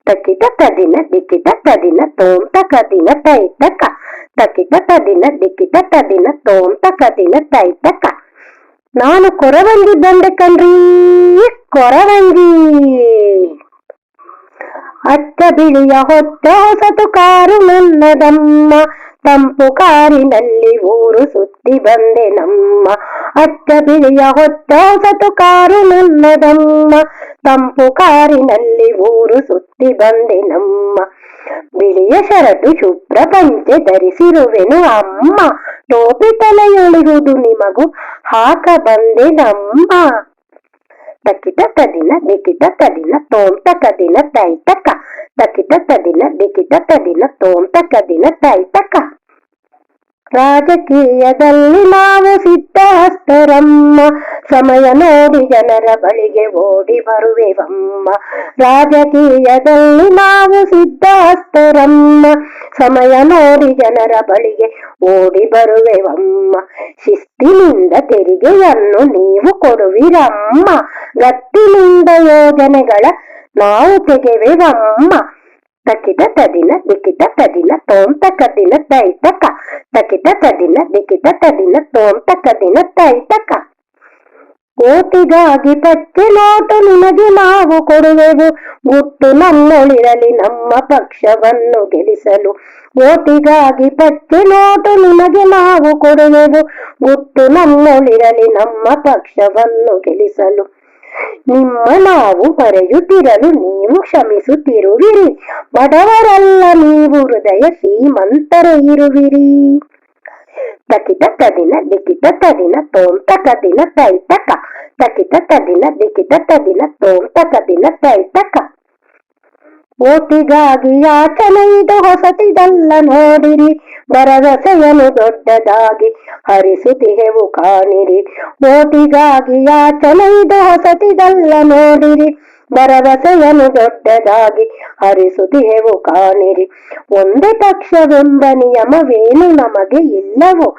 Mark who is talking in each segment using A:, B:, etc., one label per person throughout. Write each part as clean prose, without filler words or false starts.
A: ತಕಿಟ ತದಿನ ದಿಕ್ಕಿಟ ತದಿನ ತೋಂ ತಕದಿನ ತೈತಕ ತಕಿಟ ತದಿನ ದಿಕ್ಕಿಟ ತದಿನ ತೋಂ ತಕದಿನ ತೈತಕ. ನಾನು ಕೊರವಂಜಿ ಬಂದೆ ಕಣ್ರೀ ಕೊರವಂಜಿ. ಅಚ್ಚ ಬಿಳಿಯ ಹೊತ್ತ ಹೊಸತು ಕಾರು ನನ್ನದಮ್ಮ, ತಂಪು ಕಾರಿನಲ್ಲಿ ಊರು ಸುತ್ತಿ ಬಂದೆ ನಮ್ಮ. ಅಚ್ಚ ಬಿಳಿಯ ಹೊತ್ತ ಹೊಸತು ಕಾರು ನನ್ನದಮ್ಮ, ತಂಪು ಕಾರಿನಲ್ಲಿ ಊರು ಸುತ್ತಿ ಬಂದೆ ನಮ್ಮ. ಬಿಳಿಯ ಶರಟು ಶುಭ್ರ ಪಂಚೆ ಧರಿಸಿರುವೆನು ಅಮ್ಮ, ಟೋಪಿ ತಲೆಯೊಳಿರುವುದು ನಿಮಗೂ ಹಾಕ ಬಂದೆ ನಮ್ಮ. ತಕಿಟ ತದಿನ ದಿಕ್ಕಿಟ ತದಿನ ತೋಂ ತಕದಿನ ತೈತಕ ತಕಿಟ ತದಿನ ದಿಕ್ಕಿಟ ತದಿನ ತೋಂ ತಕದಿನ ತೈತಕ. ರಾಜಕೀಯದಲ್ಲಿ ನಾವು ಸಿದ್ಧಹಸ್ತರಮ್ಮ, ಸಮಯ ನೋಡಿ ಜನರ ಬಳಿಗೆ ಓಡಿ ಬರುವೆವಮ್ಮ. ರಾಜಕೀಯದಲ್ಲಿ ನಾವು ಸಿದ್ಧಹಸ್ತರಮ್ಮ, ಸಮಯ ನೋಡಿ ಜನರ ಬಳಿಗೆ ಓಡಿ ಬರುವೆವಮ್ಮ. ಶಿಸ್ತಿನಿಂದ ತೆರಿಗೆಯನ್ನು ನೀವು ಕೊಡುವಿರಮ್ಮ, ಗತ್ತಿನಿಂದ ಯೋಜನೆಗಳ ನಾವು ತೆಗೆವೆವಮ್ಮ. ತಕಿಟ ತದಿನ ದಿಕ್ಕಿಟ ತದಿನ ತೋಂ ತಕದಿನ ತೈತಕ ತಕಿಟ ತದಿನ ದಿಕ್ಕಿಟ ತದಿನ ತೋಂ ತಕದಿನ ತೈತಕ. ಓಟಿಗಾಗಿ ಪಚ್ಚೆ ನೋಟು ನಿಮಗೆ ನಾವು ಕೊಡುವೆವು, ಗುಟ್ಟು ನಮ್ಮೊಳಿರಲಿ ನಮ್ಮ ಪಕ್ಷವನ್ನು ಗೆಲ್ಲಿಸಲು. ಓಟಿಗಾಗಿ ಪಚ್ಚೆ ನೋಟು ನಿಮಗೆ ನಾವು ಕೊಡುವೆವು, ಗುಟ್ಟು ನಮ್ಮೊಳಿರಲಿ ನಮ್ಮ ಪಕ್ಷವನ್ನು ಗೆಲ್ಲಿಸಲು. ನಿಮ್ಮ ನಾವು ಮರೆಯುತ್ತಿರಲು ನೀವು ಕ್ಷಮಿಸುತ್ತಿರುವಿರಿ, ಬಡವರಲ್ಲ ನೀವು ಹೃದಯ ಶ್ರೀಮಂತರೇ ಇರುವಿರಿ. ತಕಿಟ ತದಿನ ದಿಕ್ಕಿಟ ತದಿನ ತೋಂ ತಕದಿನ ತೈತಕ ತಕಿಟ ತದಿನ ದಿಕ್ಕಿಟ ತದಿನ ತೋಂ ತಕದಿನ ತೈತಕ. ಓಟಿಗಾಗಿ ಯಾಚನೆ ಇದು ಹೊಸತಿದಲ್ಲ ನೋಡಿರಿ, ಭರವಸೆಯನ್ನು ದೊಡ್ಡದಾಗಿ ಹರಿಸುತ್ತಿಹೆವು ಕಾಣಿರಿ. ಓಟಿಗಾಗಿ ಯಾಚನೆ ಇದು ಹೊಸತಿದಲ್ಲ ನೋಡಿರಿ, ಭರವಸೆಯನ್ನು ದೊಡ್ಡದಾಗಿ ಹರಿಸುತ್ತಿಹೆವು ಕಾಣಿರಿ. ಒಂದೇ ಪಕ್ಷವೆಂಬ ನಿಯಮವೇನು ನಮಗೆ ಇಲ್ಲವೋ,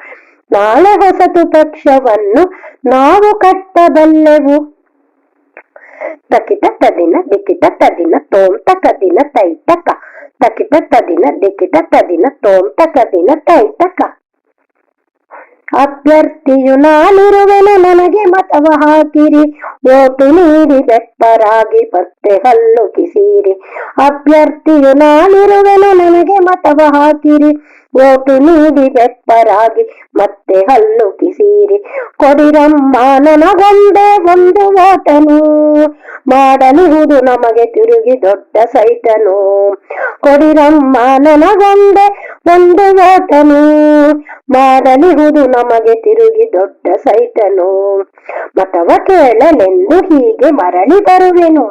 A: ನಾಳೆ ಹೊಸತು ಪಕ್ಷವನ್ನು ನಾವು ಕಟ್ಟಬಲ್ಲೆವು. ತಕಿಟ ತದಿನ ದಿಕ್ಕಿಟ ತದಿನ ತೋಂ ತಕದಿನ ತೈತಕ ತಕಿಟ ತದಿನ ದಿಕ್ಕಿಟ ತದಿನ ತೋಂ ತಕದಿನ ತೈತಕ. ಅಭ್ಯರ್ಥಿಯು ನಾನಿರುವೆನು ನನಗೆ ಮತವ ಹಾಕಿರಿ, ಓಟು ನೀಡಿ ಬೆಪ್ಪರಾಗಿ ಮತ್ತೆ ಹಲ್ಲು ಕಿಸಿರಿ. ಅಭ್ಯರ್ಥಿಯು ನಾನಿರುವೆನು ನನಗೆ ಮತವ ಹಾಕಿರಿ, ಓಟು ನೀಡಿ ಬೆಪ್ಪರಾಗಿ ಮತ್ತೆ ಹಲ್ಲು ಕಿಸಿರಿ. ಕೊಡಿರಮ್ಮ ನನಗೊಂದೇ ಒಂದು ಓಟನು, ಮಾಡಲಿಹುದು ನಮಗೆ ತಿರುಗಿ ದೊಡ್ಡ ಸೈಟನು. ಕೊಡಿರಮ್ಮ ನನಗೊಂದೇ ಒಂದು ಓಟನು, ಮಾಡಲಿಹುದು ನಮಗೆ ತಿರುಗಿ ದೊಡ್ಡ ಸೈಟನು. ಮತವ ಕೇಳಲೆಂದು ಹೀಗೆ ಮರಳಿ ಬರುವೆನು,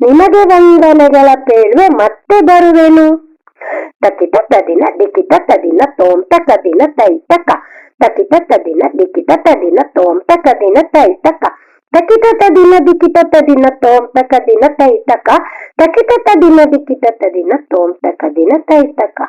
A: ನಿಮಗೆ ವಂದನೆಗಳ ಪೇಳ್ವೆ ಮತ್ತೆ ಬರುವೆನು. ತಕಿಟ ತದಿನ ದಿಕ್ಕಿಟ ತದಿನ ತೋಂ ತಕದಿನ ತೈತಕ ತಕಿಟ ತದಿನ ದಿಕ್ಕಿಟ ತದಿನ ತೋಂ ತಕದಿನ ತೈತಕ ತಕಿಟ ತದಿನ ದಿಕ್ಕಿಟ ತದಿನ ತೋಂ ತಕದಿನ ತೈತಕ ತಕಿಟ ತದಿನ ದಿಕ್ಕಿಟ ತದಿನ ತೋಂ ತಕದಿನ ತೈತಕ.